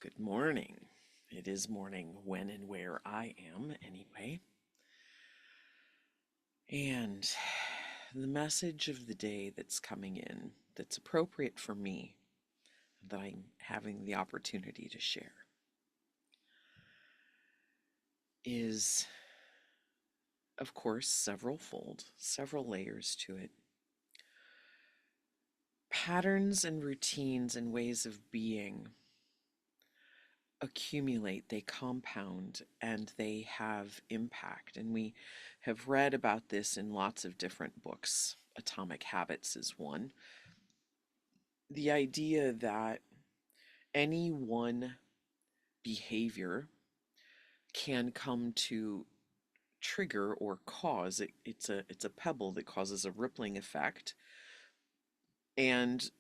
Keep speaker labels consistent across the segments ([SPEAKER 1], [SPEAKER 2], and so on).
[SPEAKER 1] Good morning. It is morning when and where I am, anyway. And the message of the day that's coming in, that's appropriate for me, that I'm having the opportunity to share, is, of course, several fold, several layers to it. Patterns and routines and ways of being accumulate, they compound, and they have impact. And we have read about this in lots of different books. Atomic Habits is one. The idea that any one behavior can come to trigger or cause it's a pebble that causes a rippling effect, and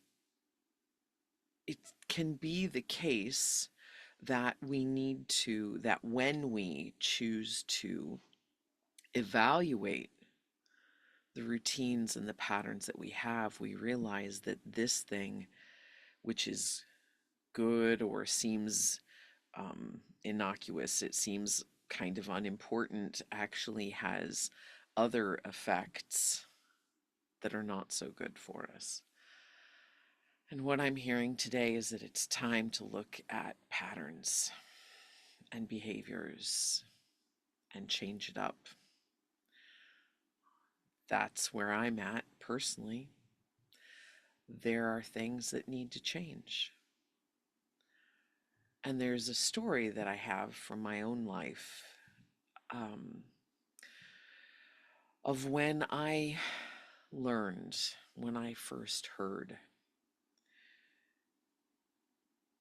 [SPEAKER 1] it can be the case that when we choose to evaluate the routines and the patterns that we have, we realize that this thing, which is good or seems innocuous, it seems kind of unimportant, actually has other effects that are not so good for us. And what I'm hearing today is that it's time to look at patterns and behaviors and change it up. That's where I'm at personally. There are things that need to change. And there's a story that I have from my own life, um, of when I learned, when I first heard,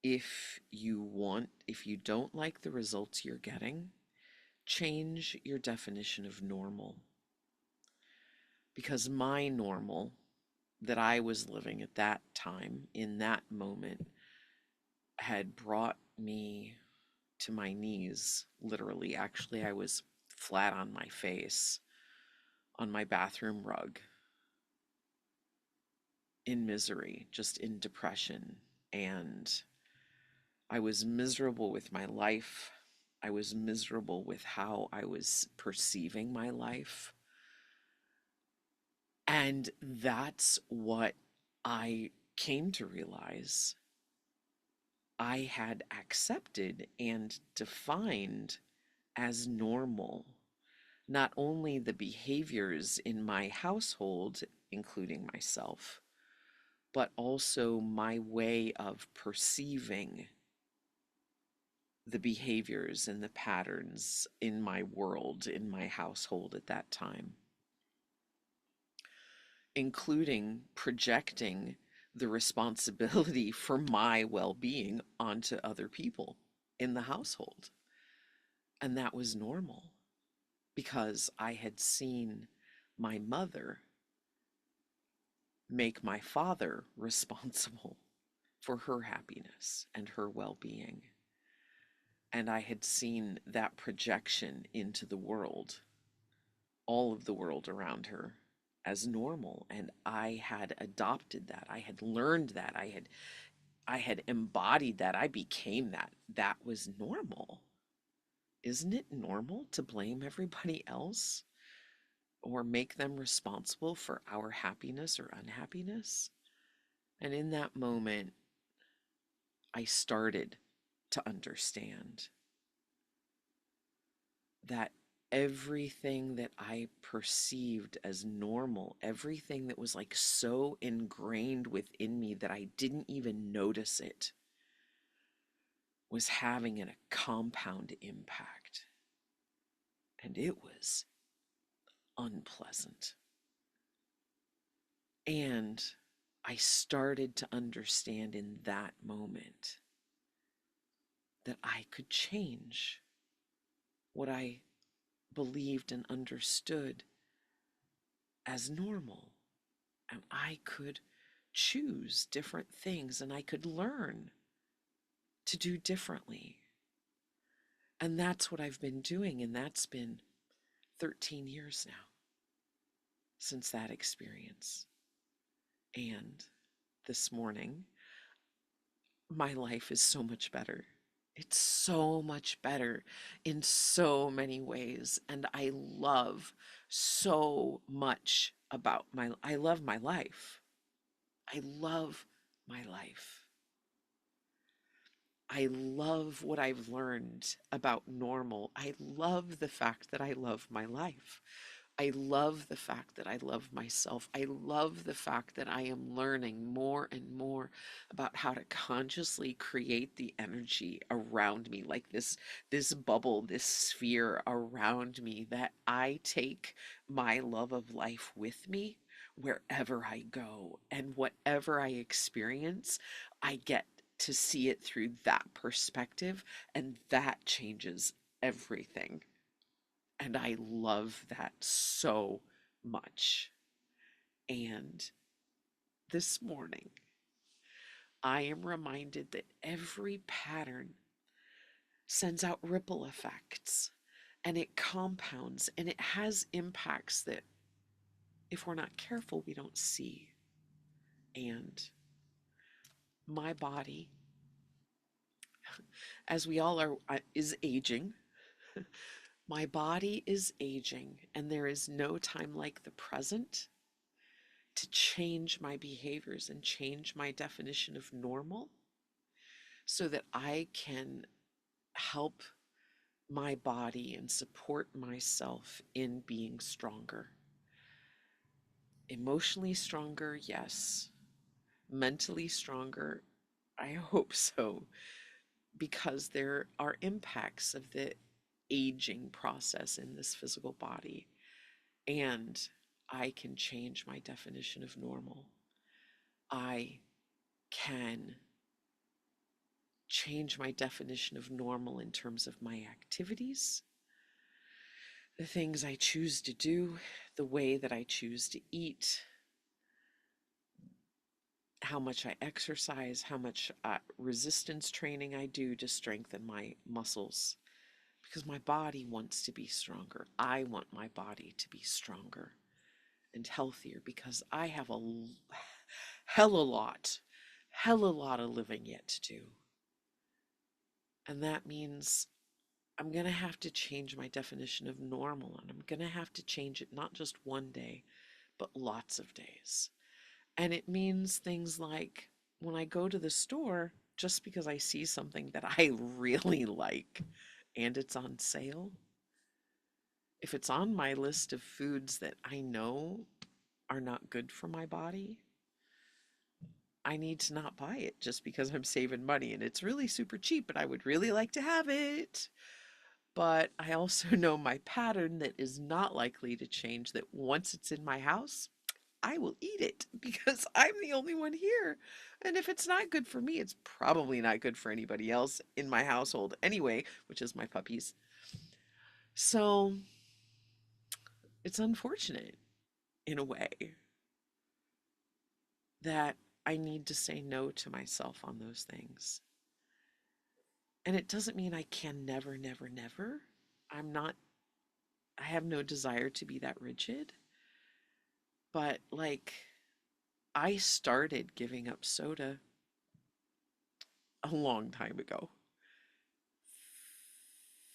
[SPEAKER 1] if you don't like the results you're getting, change your definition of normal. Because my normal that I was living at that time, in that moment, had brought me to my knees, literally. Actually, I was flat on my face on my bathroom rug in misery, just in depression. And I was miserable with my life. I was miserable with how I was perceiving my life. And that's what I came to realize I had accepted and defined as normal. Not only the behaviors in my household, including myself, but also my way of perceiving the behaviors and the patterns in my world, in my household at that time, including projecting the responsibility for my well being onto other people in the household. And that was normal because I had seen my mother make my father responsible for her happiness and her well being. And I had seen that projection into the world, all of the world around her, as normal. And I had adopted that. I had learned that. I had embodied that. I became that. That was normal. Isn't it normal to blame everybody else or make them responsible for our happiness or unhappiness? And in that moment, I started to understand that everything that I perceived as normal, everything that was like so ingrained within me that I didn't even notice it, was having a compound impact. And it was unpleasant. And I started to understand in that moment that I could change what I believed and understood as normal. And I could choose different things and I could learn to do differently. And that's what I've been doing. And that's been 13 years now since that experience. And this morning, my life is so much better. It's so much better in so many ways. And I love so much about I love my life. I love my life. I love what I've learned about normal. I love the fact that I love my life. I love the fact that I love myself. I love the fact that I am learning more and more about how to consciously create the energy around me, like this bubble, this sphere around me, that I take my love of life with me wherever I go, and whatever I experience, I get to see it through that perspective, and that changes everything. And I love that so much. And this morning, I am reminded that every pattern sends out ripple effects, and it compounds, and it has impacts that, if we're not careful, we don't see. And my body, as we all are, is aging. My body is aging, and there is no time like the present to change my behaviors and change my definition of normal, so that I can help my body and support myself in being stronger. Emotionally stronger, yes. Mentally stronger, I hope so, because there are impacts of the aging process in this physical body, and I can change my definition of normal. I can change my definition of normal in terms of my activities, the things I choose to do, the way that I choose to eat, how much I exercise, how much resistance training I do to strengthen my muscles. Because my body wants to be stronger. I want my body to be stronger and healthier, because I have a hell a lot of living yet to do. And that means I'm going to have to change my definition of normal, and I'm going to have to change it not just one day, but lots of days. And it means things like, when I go to the store, just because I see something that I really like and it's on sale, if it's on my list of foods that I know are not good for my body, I need to not buy it just because I'm saving money and it's really super cheap and I would really like to have it. But I also know my pattern that is not likely to change, that once it's in my house, I will eat it because I'm the only one here. And if it's not good for me, it's probably not good for anybody else in my household anyway, which is my puppies. So it's unfortunate, in a way, that I need to say no to myself on those things. And it doesn't mean I can never, never, never. I'm not, I have no desire to be that rigid. But like, I started giving up soda a long time ago,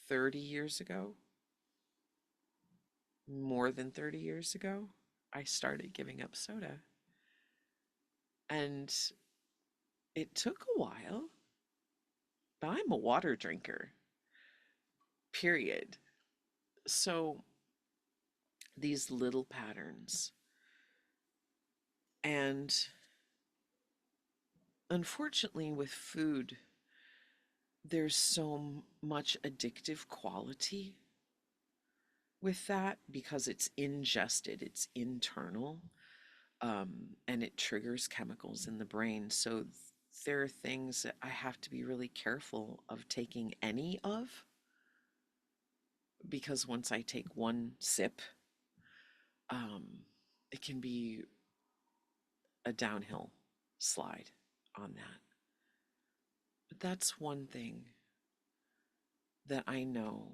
[SPEAKER 1] 30 years ago, more than 30 years ago. I started giving up soda. And it took a while, but I'm a water drinker, period. So these little patterns. And unfortunately, with food, there's so much addictive quality with that, because it's ingested, it's internal, and it triggers chemicals in the brain. So there are things that I have to be really careful of taking any of, because once I take one sip, um, it can be a downhill slide on that. But that's one thing that I know,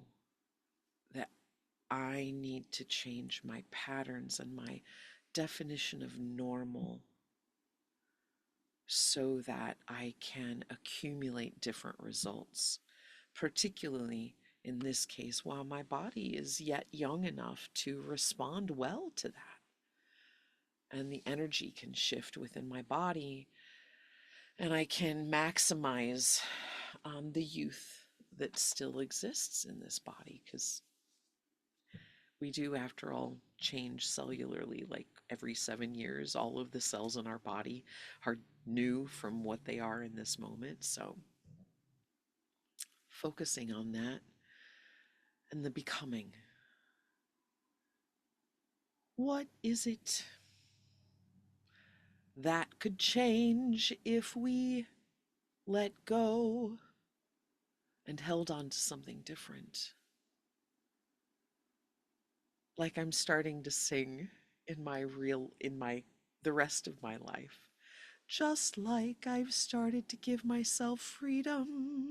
[SPEAKER 1] that I need to change my patterns and my definition of normal, so that I can accumulate different results. particularly in this case, while my body is yet young enough to respond well to that. And the energy can shift within my body, and I can maximize the youth that still exists in this body, because we do, after all, change cellularly like every 7 years. All of the cells in our body are new from what they are in this moment. So, focusing on that and the becoming. What is it that could change if we let go and held on to something different? Like I'm starting to sing in the rest of my life. Just like I've started to give myself freedom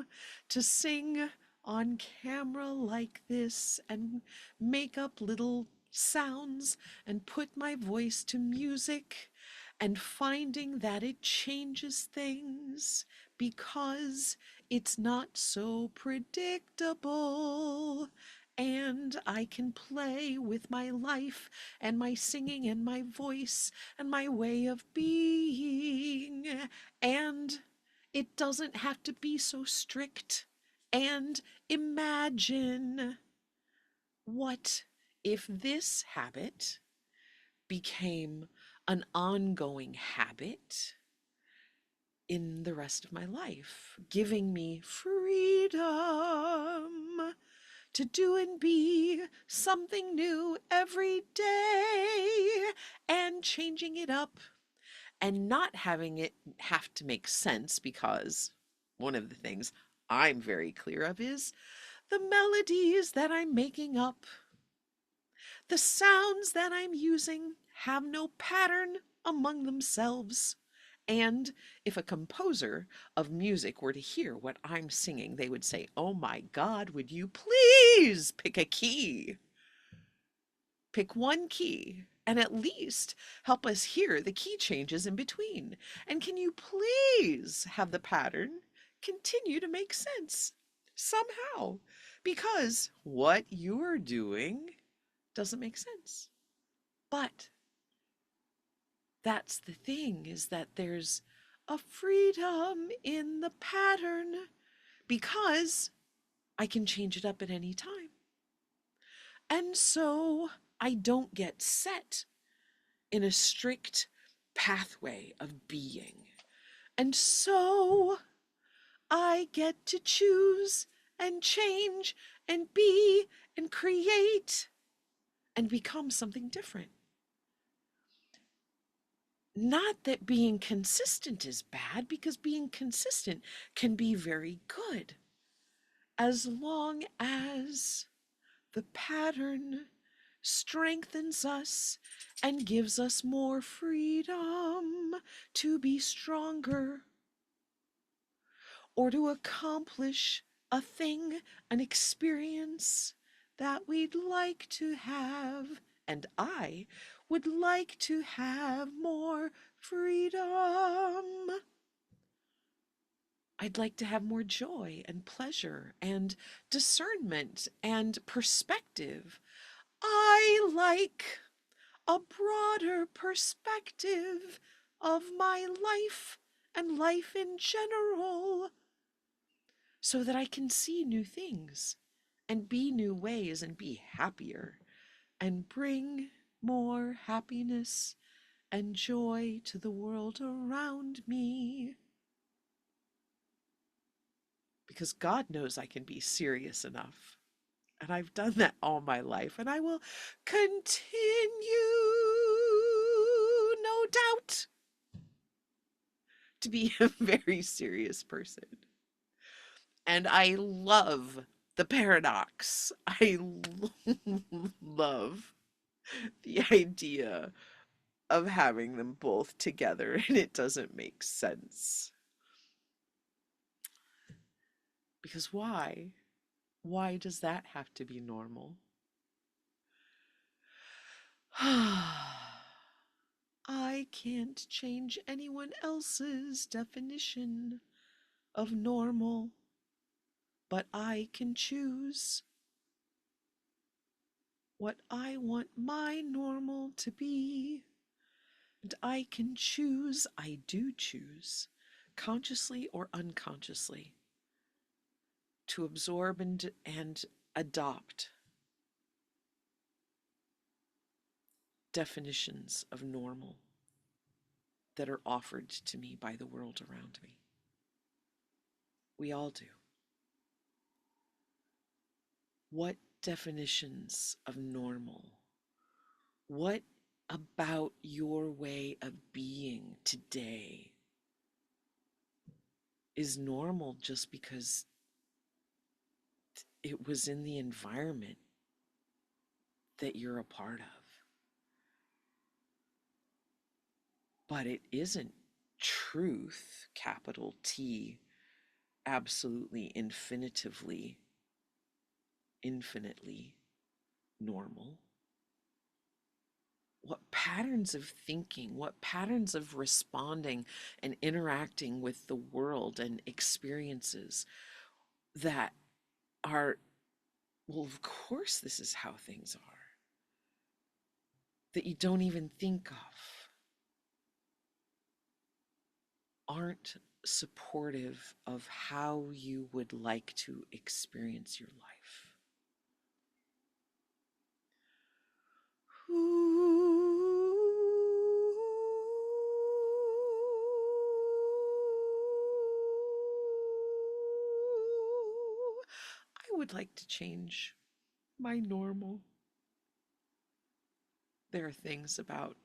[SPEAKER 1] to sing on camera like this and make up little sounds and put my voice to music, and finding that it changes things because it's not so predictable. And I can play with my life and my singing and my voice and my way of being. And it doesn't have to be so strict. And imagine, what if this habit became an ongoing habit in the rest of my life, giving me freedom to do and be something new every day, and changing it up and not having it have to make sense, because one of the things I'm very clear of is the melodies that I'm making up, the sounds that I'm using have no pattern among themselves. And if a composer of music were to hear what I'm singing, they would say, "Oh my God, would you please pick a key? Pick one key and at least help us hear the key changes in between. And can you please have the pattern continue to make sense somehow? Because what you're doing doesn't make sense." But that's the thing, is that there's a freedom in the pattern, because I can change it up at any time. And so I don't get set in a strict pathway of being. And so I get to choose and change and be and create and become something different. Not that being consistent is bad, because being consistent can be very good, as long as the pattern strengthens us and gives us more freedom to be stronger, or to accomplish a thing, an experience that we'd like to have. And I would like to have more freedom. I'd like to have more joy and pleasure and discernment and perspective. I like a broader perspective of my life and life in general, so that I can see new things and be new ways and be happier and bring more happiness and joy to the world around me. Because God knows I can be serious enough. And I've done that all my life, and I will continue, no doubt, to be a very serious person. And I love the paradox. I love the idea of having them both together, and it doesn't make sense. Because why? Why does that have to be normal? I can't change anyone else's definition of normal. but I can choose what I want my normal to be. And I can choose, I do choose, consciously or unconsciously, to absorb and adopt definitions of normal that are offered to me by the world around me. We all do. What definitions of normal? What about your way of being today is normal just because it was in the environment that you're a part of? But it isn't truth, capital T, absolutely infinitively, infinitely normal. What patterns of thinking, what patterns of responding and interacting with the world and experiences that are, well, of course, this is how things are, that you don't even think of, aren't supportive of how you would like to experience your life. I would like to change my normal. There are things about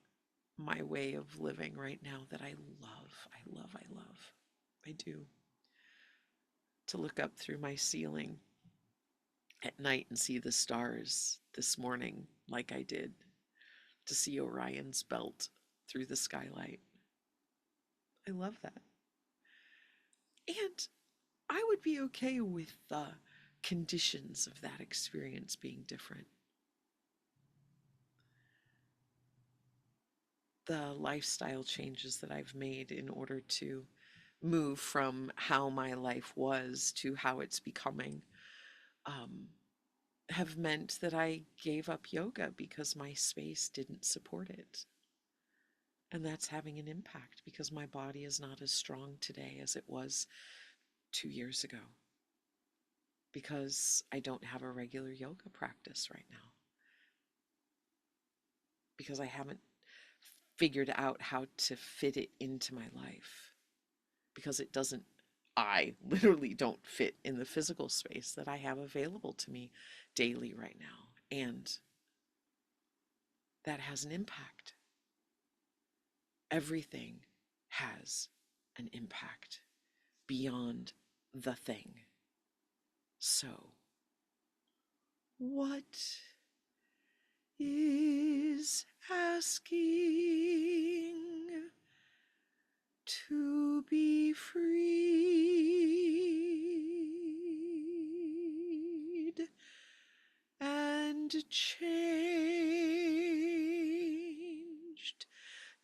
[SPEAKER 1] my way of living right now that I love. I love, I love. I do. To look up through my ceiling at night and see the stars this morning, like I did, to see Orion's belt through the skylight. I love that. And I would be okay with the conditions of that experience being different. The lifestyle changes that I've made in order to move from how my life was to how it's becoming um, have meant that I gave up yoga because my space didn't support it. And that's having an impact because my body is not as strong today as it was 2 years ago, because I don't have a regular yoga practice right now, because I haven't figured out how to fit it into my life, because it doesn't, I literally don't fit in the physical space that I have available to me daily right now. And that has an impact. Everything has an impact beyond the thing. So, what is asking to be freed and changed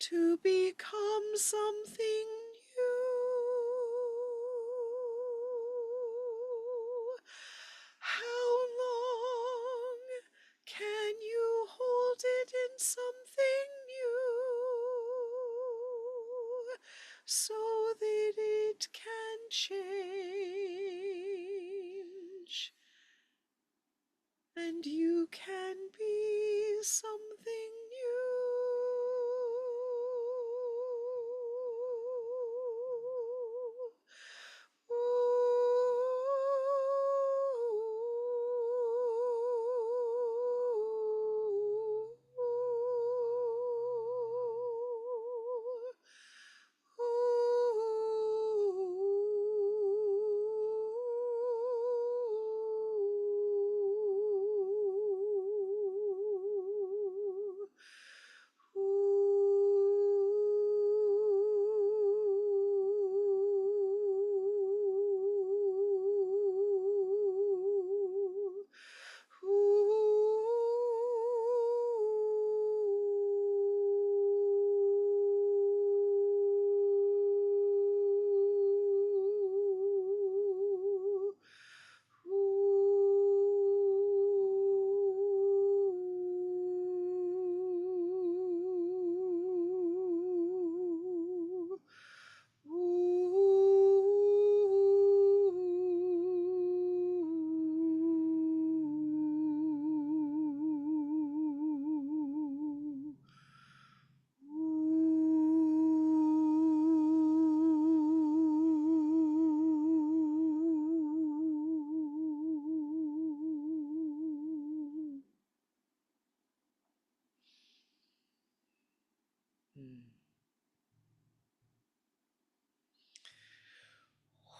[SPEAKER 1] to become something new? How long can you hold it in something new so that it can change and you can be something new?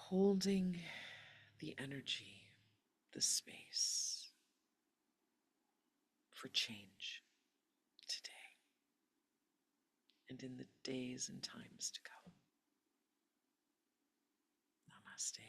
[SPEAKER 1] holding the energy, the space for change today and in the days and times to come. Namaste.